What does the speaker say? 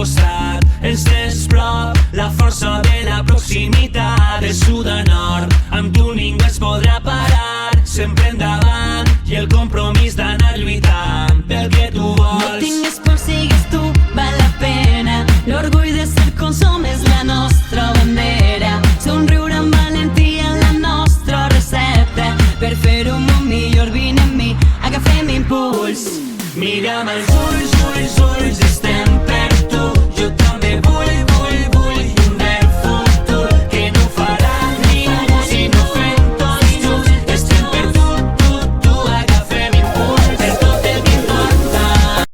costat, ens desprop la força de la proximitat. De sud a nord, amb tu ningú es podrà parar. Sempre endavant i el compromís d'anar lluitant pel que tu vols. No tingues por, sigues tu, val la pena. L'orgull de ser com som és la nostra bandera. Somriure amb valentia la nostra recepta. Per fer un món millor vine amb mi, agafem impuls. Mira'm als ulls, ulls, ulls, estem per tu. Jo també vull